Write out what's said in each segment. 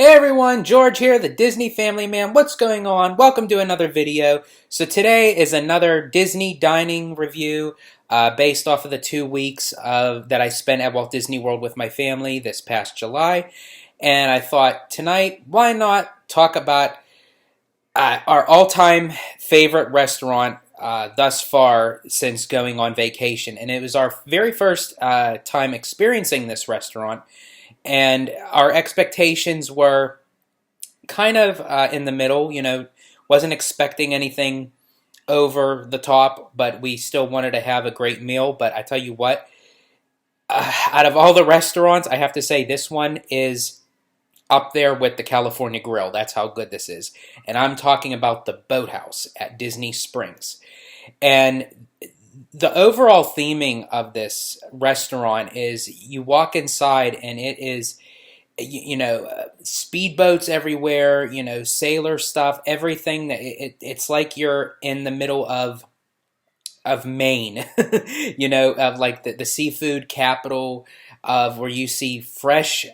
Hey everyone, George here, the Disney Family Man. What's going on? Welcome to another video. So today is another Disney dining review based off of the 2 weeks that I spent at Walt Disney World with my family this past July. And I thought tonight, why not talk about our all-time favorite restaurant thus far since going on vacation. And it was our very first time experiencing this restaurant. And our expectations were kind of in the middle, wasn't expecting anything over the top, but we still wanted to have a great meal. But I tell you what, out of all the restaurants, I have to say this one is up there with the California Grill. That's how good this is. And I'm talking about the Boathouse at Disney Springs. And the overall theming of this restaurant is you walk inside and it is speedboats everywhere, sailor stuff, everything that it's like you're in the middle of Maine, of like the seafood capital of where you see fresh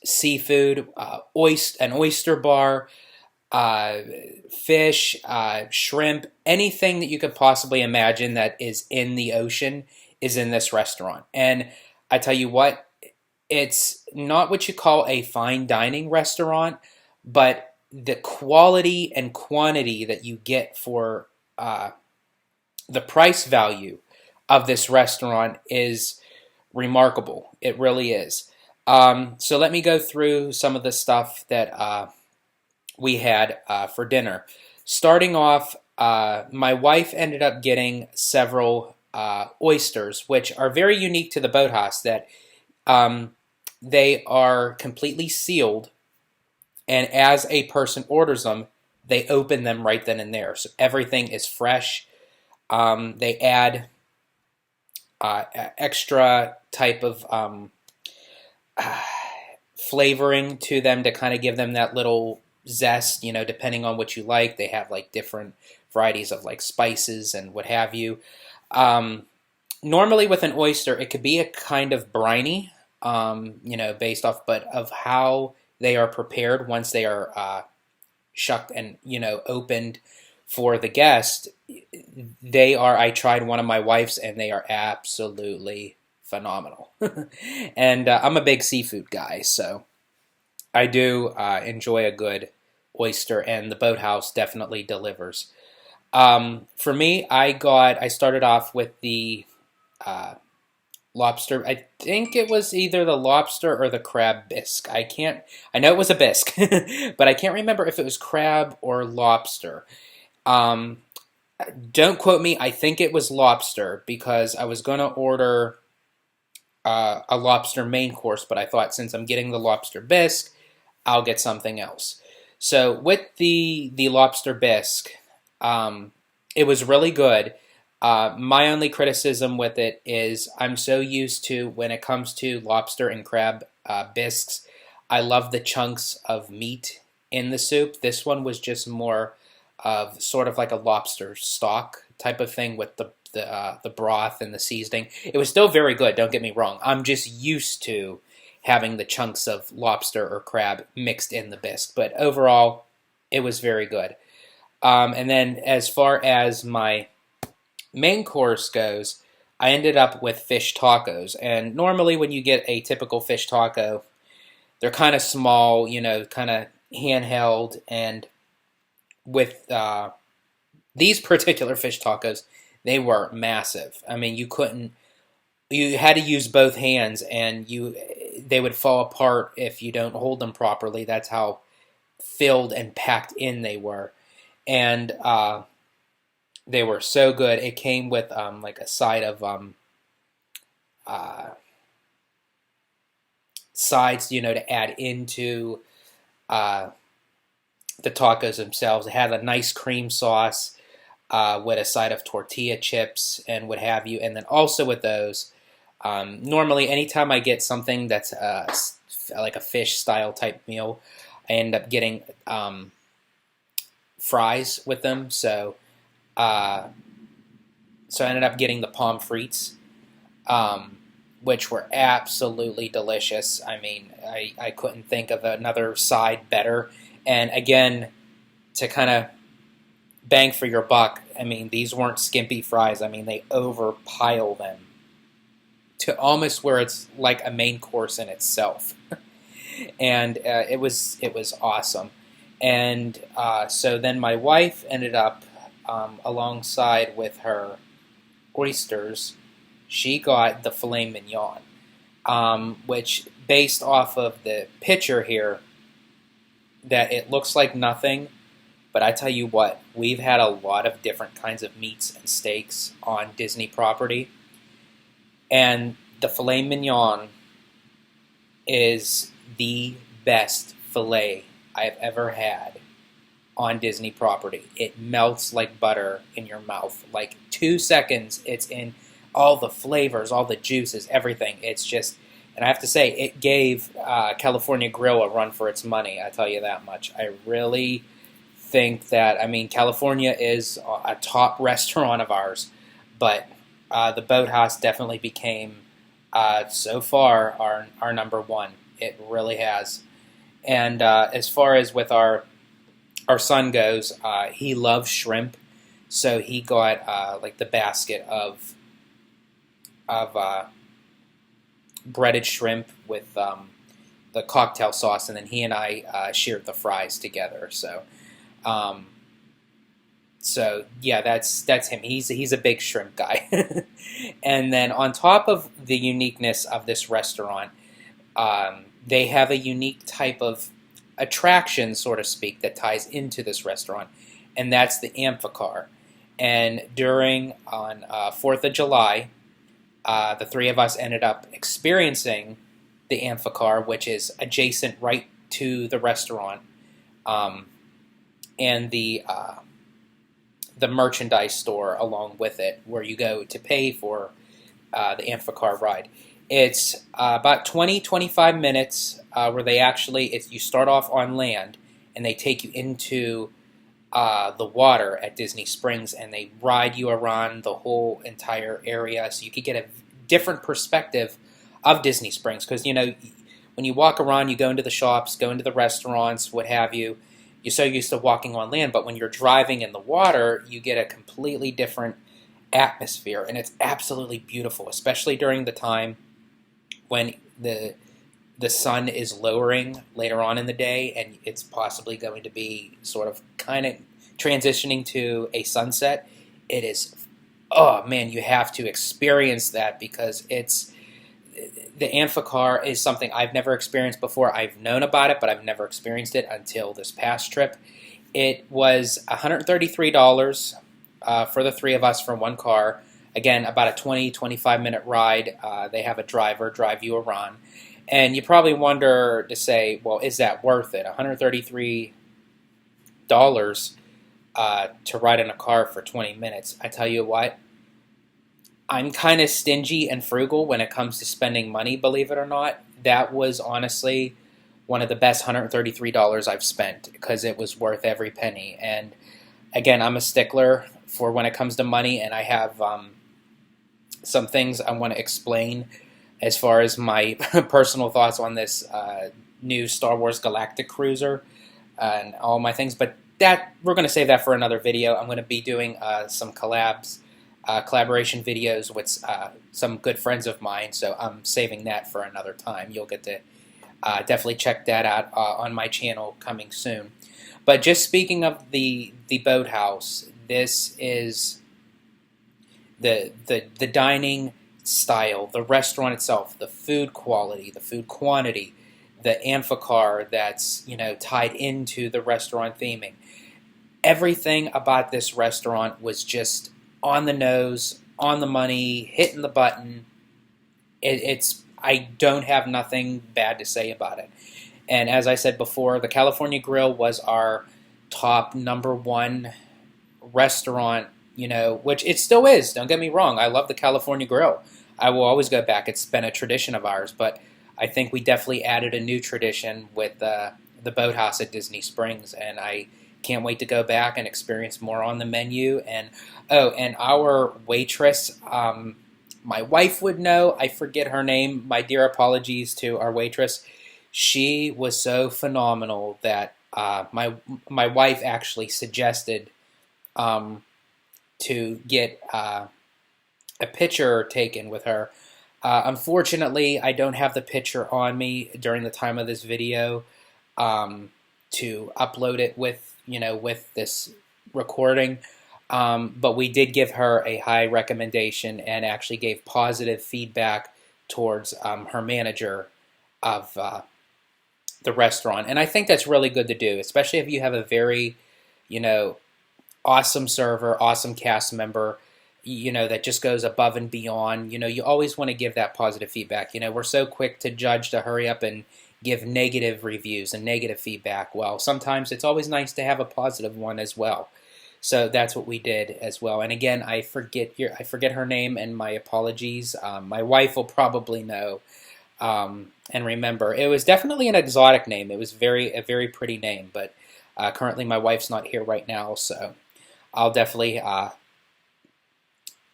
seafood, an oyster bar, fish, shrimp, anything that you could possibly imagine that is in the ocean is in this restaurant. And I tell you what, it's not what you call a fine dining restaurant, but the quality and quantity that you get for the price value of this restaurant is remarkable. It really is. So let me go through some of the stuff that we had for dinner. Starting off, my wife ended up getting several oysters, which are very unique to the Boathouse, that they are completely sealed, and as a person orders them, they open them right then and there. So everything is fresh. They add extra type of flavoring to them to kind of give them that little zest, depending on what you like. They have like different varieties of like spices and what have you. Normally with an oyster, it could be a kind of briny, based off, but of how they are prepared once they are shucked and, opened for the guest. I tried one of my wife's and they are absolutely phenomenal. And I'm a big seafood guy, so I do enjoy a good oyster, and the Boathouse definitely delivers. For me, I started off with the lobster. I think it was either the lobster or the crab bisque. I know it was a bisque, but I can't remember if it was crab or lobster. Don't quote me. I think it was lobster because I was going to order a lobster main course, but I thought since I'm getting the lobster bisque, I'll get something else. So with the lobster bisque, it was really good. My only criticism with it is I'm so used to, when it comes to lobster and crab bisques, I love the chunks of meat in the soup. This one was just more of sort of like a lobster stock type of thing with the broth and the seasoning. It was still very good, don't get me wrong. I'm just used to having the chunks of lobster or crab mixed in the bisque. But overall, it was very good. And then as far as my main course goes, I ended up with fish tacos. And normally when you get a typical fish taco, they're kind of small, kind of handheld. And with these particular fish tacos, they were massive. I mean, you had to use both hands, and they would fall apart if you don't hold them properly. That's how filled and packed in they were. And they were so good. It came with like a side of sides, to add into the tacos themselves. It had a nice cream sauce with a side of tortilla chips and what have you. And then also with those, normally anytime I get something that's like a fish style type meal, I end up getting fries with them. So I ended up getting the pommes frites which were absolutely delicious. I mean, I couldn't think of another side better. And again, to kind of bang for your buck, I mean, these weren't skimpy fries. I mean, they overpile them to almost where it's like a main course in itself. And it was awesome. And so then my wife ended up, alongside with her oysters, she got the filet mignon, which, based off of the picture here, that it looks like nothing, but I tell you what, we've had a lot of different kinds of meats and steaks on Disney property, and the filet mignon is the best filet I've ever had on Disney property. It melts like butter in your mouth. Like 2 seconds, it's in all the flavors, all the juices, everything. It's just, and I have to say, it gave California Grill a run for its money, I tell you that much. I really think that, I mean, California is a top restaurant of ours, but the Boathouse definitely became, so far, our number one. It really has. And as far as with our son goes, he loves shrimp, so he got like the basket of breaded shrimp with the cocktail sauce, and then he and I shared the fries together. So yeah, that's him. He's a big shrimp guy. And then on top of the uniqueness of this restaurant, they have a unique type of attraction, so to speak, that ties into this restaurant, and that's the amphicar. And on 4th of July, the three of us ended up experiencing the amphicar, which is adjacent right to the restaurant, and the merchandise store along with it, where you go to pay for the amphicar ride. It's about 20-25 minutes where they actually, you start off on land, and they take you into the water at Disney Springs, and they ride you around the whole entire area, so you could get a different perspective of Disney Springs. Because, you know, when you walk around, you go into the shops, go into the restaurants, what have you, you're so used to walking on land, but when you're driving in the water, you get a completely different atmosphere, and it's absolutely beautiful, especially during the time when the sun is lowering later on in the day, and it's possibly going to be sort of kind of transitioning to a sunset. It is, oh man, you have to experience that, because the amphicar is something I've never experienced before. I've known about it, but I've never experienced it until this past trip. It was $133 for the three of us for one car. Again, about a 20-25 minute ride. They have a driver drive you around. And you probably wonder to say, well, is that worth it? $133 to ride in a car for 20 minutes. I tell you what, I'm kind of stingy and frugal when it comes to spending money, believe it or not. That was honestly one of the best $133 I've spent, because it was worth every penny. And again, I'm a stickler for when it comes to money, and I have some things I want to explain as far as my personal thoughts on this new Star Wars Galactic Cruiser and all my things. But that, we're going to save that for another video. I'm going to be doing some collaboration videos with some good friends of mine, so I'm saving that for another time. You'll get to definitely check that out on my channel coming soon. But just speaking of the Boathouse, this is the dining style, the restaurant itself, the food quality, the food quantity, the amphicar that's, you know, tied into the restaurant theming. Everything about this restaurant was just on the nose, on the money, hitting the button. I don't have nothing bad to say about it. And as I said before, the California Grill was our top #1 restaurant, you know, which it still is. Don't get me wrong. I love the California Grill. I will always go back. It's been a tradition of ours, but I think we definitely added a new tradition with the Boathouse at Disney Springs, and I can't wait to go back and experience more on the menu. And oh, and our waitress, my wife would know. I forget her name. My dear apologies to our waitress. She was so phenomenal that my wife actually suggested to get a picture taken with her. Unfortunately, I don't have the picture on me during the time of this video to upload it with with this recording. But we did give her a high recommendation and actually gave positive feedback towards her manager of the restaurant. And I think that's really good to do, especially if you have a very, awesome server, awesome cast member, that just goes above and beyond. You always want to give that positive feedback. We're so quick to judge, to hurry up and give negative reviews and negative feedback. Well, sometimes it's always nice to have a positive one as well. So that's what we did as well. And again, I forget her name, and my apologies. My wife will probably know and remember. It was definitely an exotic name. It was a very pretty name. But currently, my wife's not here right now, so I'll definitely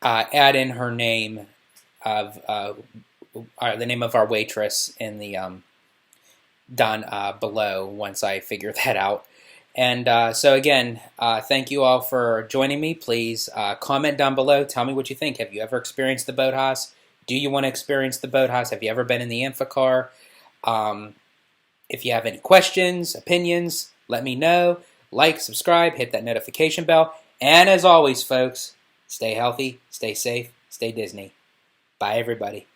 add in her name of the name of our waitress in the down below once I figure that out. And so again, thank you all for joining me. Please comment down below. Tell me what you think. Have you ever experienced the Boathouse? Do you want to experience the Boathouse? Have you ever been in the Amphicar? If you have any questions, opinions, let me know. Like, subscribe, hit that notification bell. And as always, folks, stay healthy, stay safe, stay Disney. Bye, everybody.